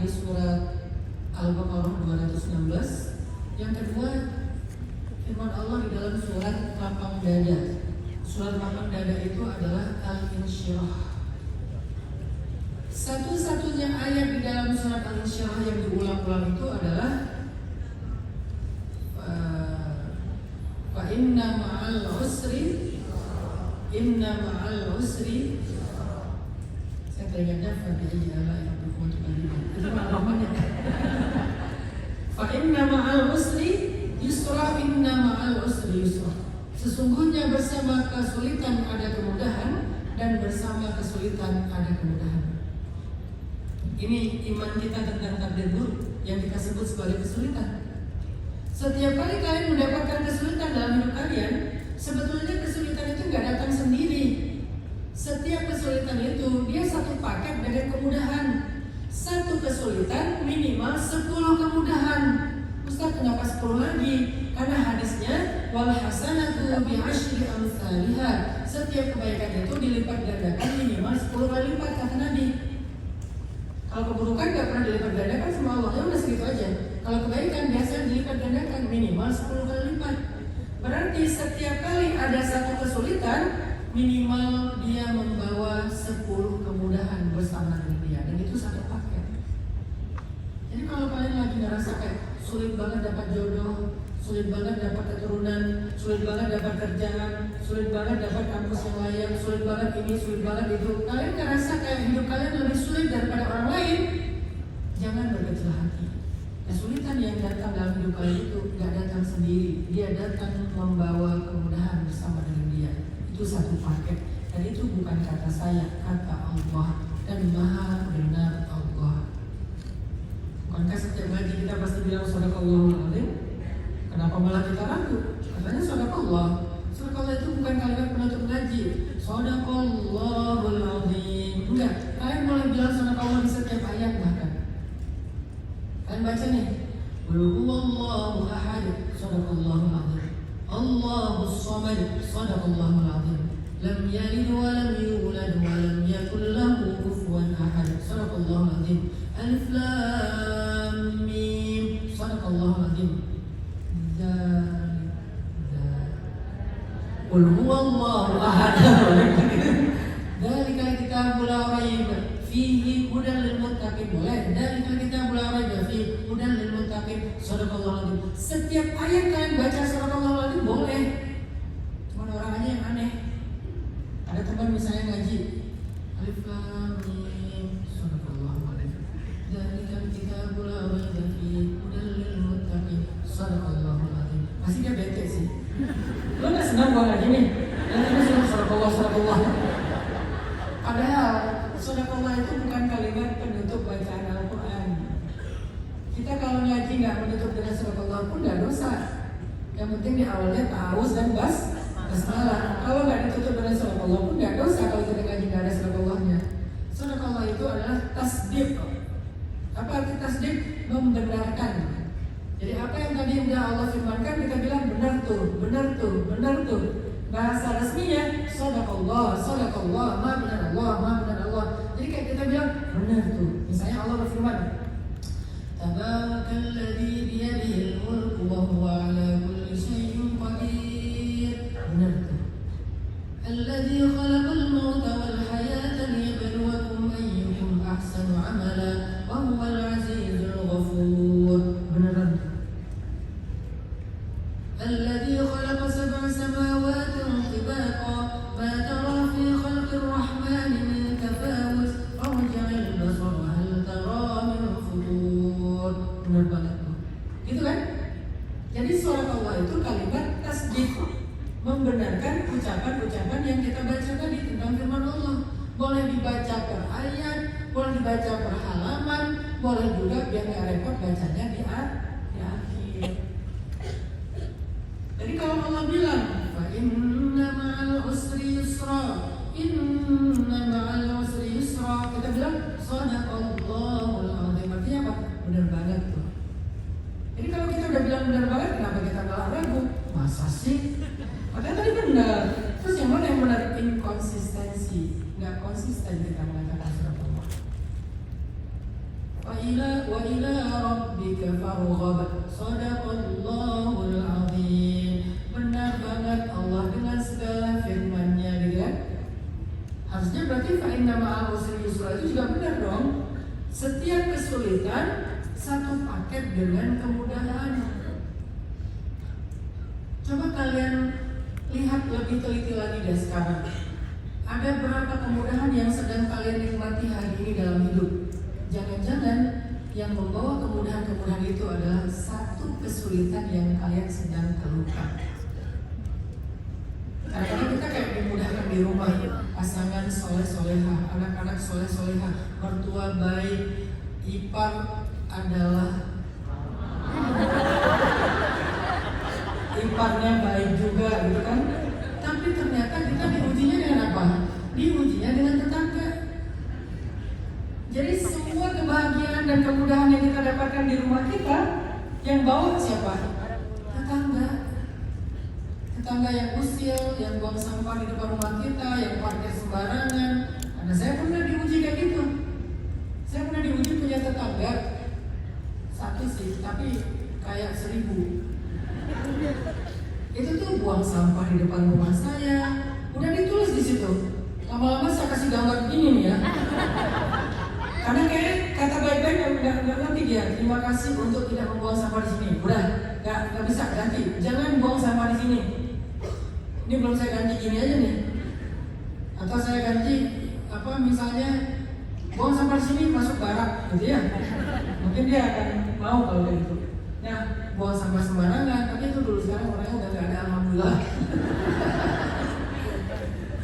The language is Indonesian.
di surat Al-Baqarah 216. Yang kedua, firman Allah di dalam surat lapang dada. Surat lapang dada itu adalah Al-Insyirah. Satu-satunya ayat di dalam surat Al-Insyirah yang diulang-ulang itu adalah fa inna ma'al usri saya teringatnya Fadiyah Allah yang berkuatu itu namanya fa inna ma'al usri yusra inna ma'al usri yusra. Sesungguhnya bersama kesulitan ada kemudahan, dan bersama kesulitan ada kemudahan. Ini iman kita tentang takdir buruk yang kita sebut sebagai kesulitan. Setiap kali kalian mendapatkan kesulitan dalam hidup kalian, sebetulnya kesulitan itu nggak datang sendiri. Setiap kesulitan itu dia satu paket dengan kemudahan. Satu kesulitan minimal 10 kemudahan. Ustaz, kenapa 10 lagi? Karena hadisnya wal hasanatu bi asyri amsalihha. Setiap kebaikan itu dilipat gandakan minimal 10 kali lipat, kata Nabi. Kalau keburukan nggak pernah dilipat gandakan sama Allah, ya udah segitu aja. Kalau kebaikan biasa dilipat gandakan minimal 10 kali lipat. Berarti setiap kali ada satu kesulitan, minimal dia membawa 10 kemudahan bersama dengan dia, dan itu satu paket. Jadi kalau kalian lagi ngerasa kayak sulit banget dapat jodoh, sulit banget dapat keturunan, sulit banget dapat kerjaan, sulit banget dapat kampus yang layak, sulit banget ini, sulit banget itu, kalian ngerasa kayak hidup kalian lebih sulit daripada orang lain, jangan berkecil hati. Kesulitan yang datang dalam hidup kalian itu gak datang sendiri, dia datang membawa kemudahan bersama dengan dia. Itu satu paket, dan itu bukan kata saya, kata Allah, dan maha benar Allah. Bukankah setiap ngaji kita pasti bilang Shadaqallahul Azim? Kenapa malah kita ragu? Katanya Shadaqallah. Shadaqallah itu bukan kalimat penutup ngaji. Shadaqallahul Azim. Enggak, kalian boleh bilang Shadaqallah di setiap ayat bahkan. Kalian baca nih, Qul huwallahu ahad, Shadaqallahul Azim. Allahus samad, Shadaqallahul Azim. Lam yalid wa lam yulad wa lam yakul lahu kufuwan ahad, Shadaqallahul Azim. Alif lam mim, Shadaqallahul Azim. Qul huwallahu ahad. Dzalikal kitabul la raiba fihi hudan lil muttaqin. Boleh. Dzalikal kitabul la raiba fihi hudan lil muttaqin. Shadaqallahul Azim. Setiap ayat kalian baca Shadaqallahul Azim boleh. Cuma orang aja yang aneh. Ada teman misalnya ngaji Alif lam mim, Shadaqallahul Azim. Dzalikal kitabul la raiba fihi hudan lil muttaqin. Shadaqallahul Azim. Masih dia bete sih. Lo gak senang gue ngaji nih? Nanti gue senang Shadaqallah. Padahal Shadaqallah itu bukan kalimat penutup bacaan Al-Quran. Kita kalau ngaji gak menutup dengan Shadaqallah pun gak dosa. Yang penting di awalnya ta'awuz dan basmalah. Kalau gak ditutup dengan Shadaqallah pun gak dosa kalau kita ngaji gak ada Shadaqallahnya. Shadaqallah itu adalah tasdiq. Apa arti tasdiq? Membenarkan. Jadi apa yang tadi udah Allah firmankan, kita bilang benar tuh. Bahasa resminya Shadaqallah, ma benar Allah. Jadi kayak kita bilang benar tuh. Misalnya Allah berfirman, Tabarakalladzi biyadihil mulku wa huwa ala kulli syai'in qadir. Benar tuh. Alladzi khalaqal mauta wal hayata liyabluwakum ayyukum ahsanu amala wa huwal azizul ghafur. Beneran tuh. الذي خلق 7 سماوات طباقا ما ترى في خلق الرحمن من تفاوت فارجع البصر هل ترى من فطور. Benar banget tuh. Gitu kan? Jadi Shadaqallah itu kalimat tasdiq, membenarkan ucapan-ucapan yang kita baca tadi tentang firman Allah. Boleh dibaca per ayat, boleh dibaca per halaman, boleh juga biar nggak repot bacanya di akhir. Jadi kalau Allah bilang, fa inna ma'al usri yusra, kita bilang Shadaqallahul Azim. Artinya apa? Benar banget tuh. Jadi kalau kita udah bilang benar banget, kenapa kita malah ragu? Masa sih? Padahal tadi benar. Terus yang mana yang benar? Inkonsistensi. Nggak konsisten kita mengatakan Shadaqallah. Fa ila wa ila rabbika farghab. Shadaqallahul azim. Benar banget Allah dengan segala firman-Nya, gitu kan? Harusnya berarti fa inna ma'al usri yusra itu juga benar dong. Setiap kesulitan satu paket dengan kemudahan. Coba kalian lihat lebih teliti lagi deh sekarang. Ada berapa kemudahan yang sedang kalian nikmati hari ini dalam hidup? Jangan-jangan yang membawa kemudahan-kemudahan itu adalah satu kesulitan yang kalian sedang keluhkan. Karena kita kayak dimudahkan di rumah, pasangan soleh-soleha, anak-anak soleh-soleha, mertua baik, ipar adalah iparnya baik juga, gitu kan? Tapi ternyata kita diujinya dengan apa? Diujinya dengan tetangga. Jadi semua kebahagiaan dan kemudahan yang kita dapatkan di rumah kita, yang bawa siapa? Tetangga. Tetangga yang usil, yang buang sampah di depan rumah kita, yang parkir sembarangan. Karena saya pernah diuji kayak gitu. Saya pernah diuji punya tetangga satu sih, tapi kayak 1000. Itu tuh buang sampah di depan rumah saya. Udah ditulis di situ. Lama-lama saya kasih gambar begini nih ya. Karena kayak kata baik-baik nggak ngerti dia. Terima kasih untuk tidak membuang sampah di sini. Udah, nggak bisa ganti. Jangan buang sampah di sini. Ini belum saya ganti gini aja nih. Atau saya ganti apa misalnya buang sampah di sini masuk barak, gitu ya. Mungkin dia akan mau kalau kayak gitu. Nah, buang sampah sembarangan, tapi itu dulu, sekarang orangnya udah gak ada, alhamdulillah.